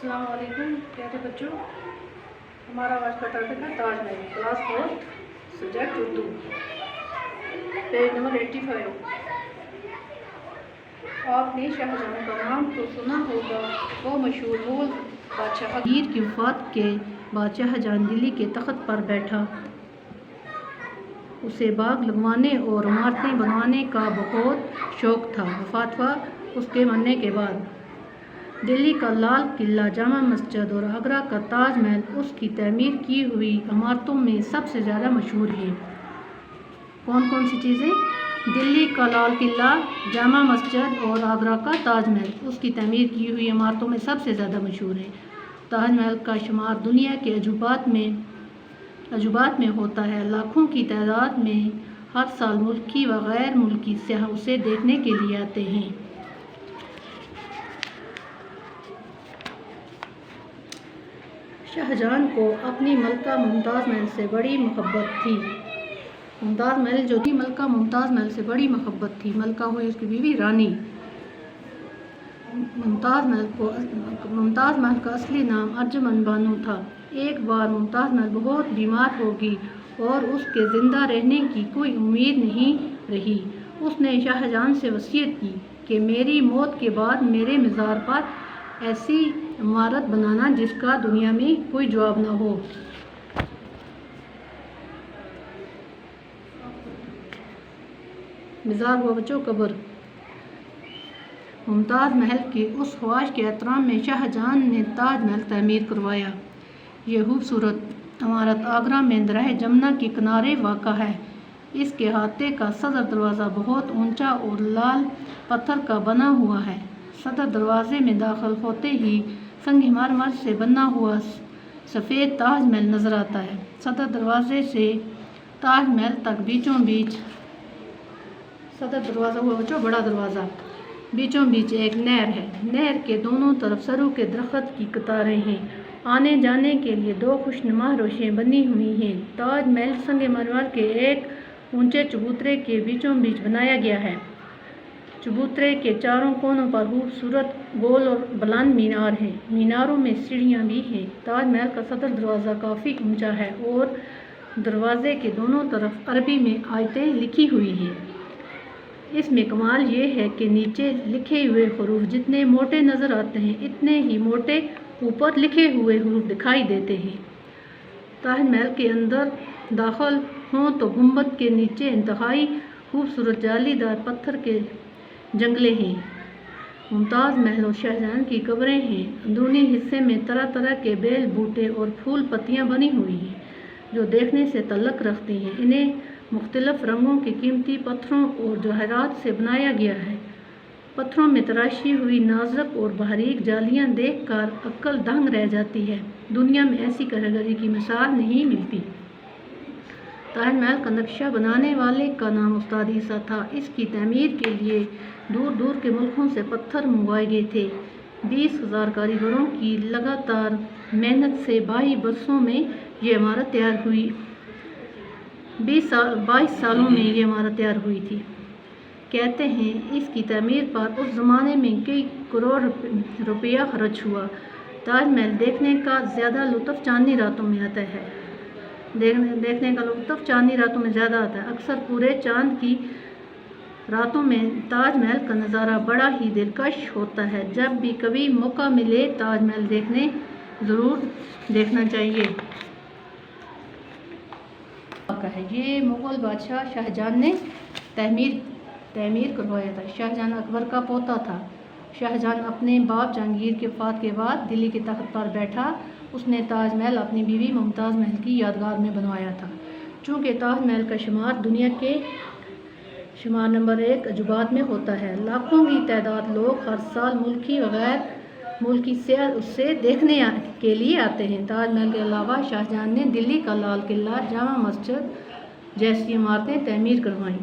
अस्सलाम वालेकुम प्यारे बच्चों, हमारा आज का टॉपिक है Taj Mahal, class 4 subject Urdu, page number 85। आपने शाहजहां का नाम तो सुना होगा। वो मशहूर मुगल बादशाह मीर की वफ़ात के बाद शाहजहां दिल्ली के तख्त पर बैठा। उसे बाग लगवाने और इमारतें बनवाने का बहुत शौक़ था। वफ़ात हुआ उसके मरने के बाद दिल्ली का लाल किला, जामा मस्जिद और आगरा का ताज महल उसकी तमीर की हुई इमारतों में सबसे ज़्यादा मशहूर हैं। कौन कौन सी चीज़ें? दिल्ली का लाल किला, जामा मस्जिद और आगरा का ताज महल उसकी तमीर की हुई इमारतों में सबसे ज़्यादा मशहूर है। ताज महल का शुमार दुनिया के अजूबात में होता है। लाखों की तादाद में हर साल मुल्की व गैर मुल्की सयाह उसे देखने के लिए आते हैं। शाहजहां को अपनी मलका मुमताज़ महल से बड़ी मोहब्बत थी। मुमताज़ महल जो थी, मलका मुमताज़ महल से बड़ी मोहब्बत थी। मलका हुई उसकी बीवी रानी। मुमताज़ महल का असली नाम अर्जुमन बानो था। एक बार मुमताज़ महल बहुत बीमार हो गई और उसके ज़िंदा रहने की कोई उम्मीद नहीं रही। उसने शाहजहां से वसीयत की कि मेरी मौत के बाद मेरे मज़ार पर ऐसी इमारत बनाना जिसका दुनिया में कोई जवाब न हो। मज़ार हुआ बच्चों कब्र। मुमताज़ महल की उस ख्वाहिश के एहतराम में शाहजहां ने ताज महल तमीर करवाया। यह खूबसूरत इमारत आगरा में दरिया जमुना के किनारे वाक़ा है। इसके अहाते का सदर दरवाज़ा बहुत ऊंचा और लाल पत्थर का बना हुआ है। सदर दरवाजे में दाखिल होते ही संगमरमर से बना हुआ सफ़ेद ताज महल नज़र आता है। सदर दरवाजे से ताज महल तक बीचों बीच, सदर दरवाज़ा हुआ बच्चों बड़ा दरवाज़ा, बीचों बीच एक नहर है। नहर के दोनों तरफ सरू के दरख्त की कतारें हैं। आने जाने के लिए दो खुशनुमा रोशनियाँ बनी हुई हैं। ताज महल संगमरमर के एक ऊंचे चबूतरे के बीचों बीच बनाया गया है। चबूतरे के चारों कोनों पर खूबसूरत गोल और बुलंद मीनार हैं। मीनारों में सीढ़ियाँ भी हैं। ताज महल का सदर दरवाज़ा काफ़ी ऊंचा है और दरवाजे के दोनों तरफ अरबी में आयतें लिखी हुई हैं। इसमें कमाल ये है कि नीचे लिखे हुए हरूफ जितने मोटे नज़र आते हैं, इतने ही मोटे ऊपर लिखे हुए हरूफ दिखाई देते हैं। ताज महल के अंदर दाखिल हों तो गुंबद के नीचे इंतहाई खूबसूरत जालीदार पत्थर के जंगले हैं। मुमताज़ महल और शाहजहां की कब्रें हैं। अंदरूनी हिस्से में तरह तरह के बेल, बूटे और फूल पत्तियां बनी हुई हैं जो देखने से तल्लुक़ रखती हैं। इन्हें मुख्तलिफ़ रंगों के कीमती पत्थरों और जवाहरात से बनाया गया है। पत्थरों में तराशी हुई नाजुक और बारीक जालियां देखकर अक्ल दंग रह जाती है। दुनिया में ऐसी कारीगरी की मिसाल नहीं मिलती। ताज महल का नक्शा बनाने वाले का नाम उस्ताद ईसा था। इसकी तमीर के लिए दूर दूर के मुल्कों से पत्थर मंगवाए गए थे। 20,000 कारीगरों की लगातार मेहनत से 22 बरसों में ये इमारत तैयार हुई। 22 सालों में ये इमारत तैयार हुई थी। कहते हैं इसकी तमीर पर उस ज़माने में कई करोड़ रुपया खर्च हुआ। ताज महल देखने का ज़्यादा लुत्फ़ चांदनी रातों में आता है। देखने का लुत्फ़ चांदनी रातों में ज़्यादा आता है। अक्सर पूरे चांद की रातों में ताज महल का नज़ारा बड़ा ही दिलकश होता है। जब भी कभी मौका मिले ताज महल ज़रूर देखना चाहिए। ये मुग़ल बादशाह शाहजहां ने तमीर करवाया था। शाहजहां अकबर का पोता था। शाहजहां अपने बाप जहांगीर की वफ़ात के बाद दिल्ली के तख्त पर बैठा। उसने ताज महल अपनी बीवी मुमताज़ महल की यादगार में बनवाया था। चूँकि ताज महल का शुमार दुनिया के शुमार नंबर 1 अजूबात में होता है। लाखों की तादाद लोग हर साल मुल्की व गैर मुल्की सयाह उसे देखने के लिए आते हैं। ताज महल के अलावा शाहजहां ने दिल्ली का लाल किला, जामा मस्जिद जैसी इमारतें तमीर करवाईं।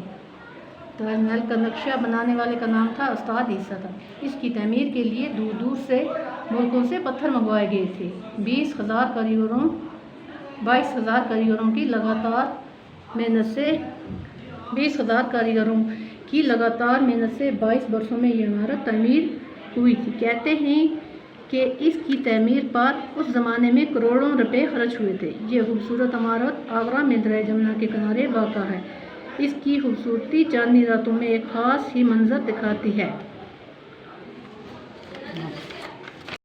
ताज महल का नक्शा बनाने वाले का नाम था उस्ताद ईसा था। इसकी तमीर के लिए दूर दूर से मुल्कों से पत्थर मंगवाए गए थे। 22,000 कारीगरों की लगातार मेहनत से 22 बरसों में ये इमारत तमीर हुई थी। कहते हैं کہ اس کی تعمیر پر اس زمانے میں کروڑوں روپے خرچ ہوئے تھے۔ یہ خوبصورت عمارت آگرہ میں دریا جمنا کے کنارے واقع ہے۔ اس کی خوبصورتی چاندنی راتوں میں ایک خاص ہی منظر دکھاتی ہے۔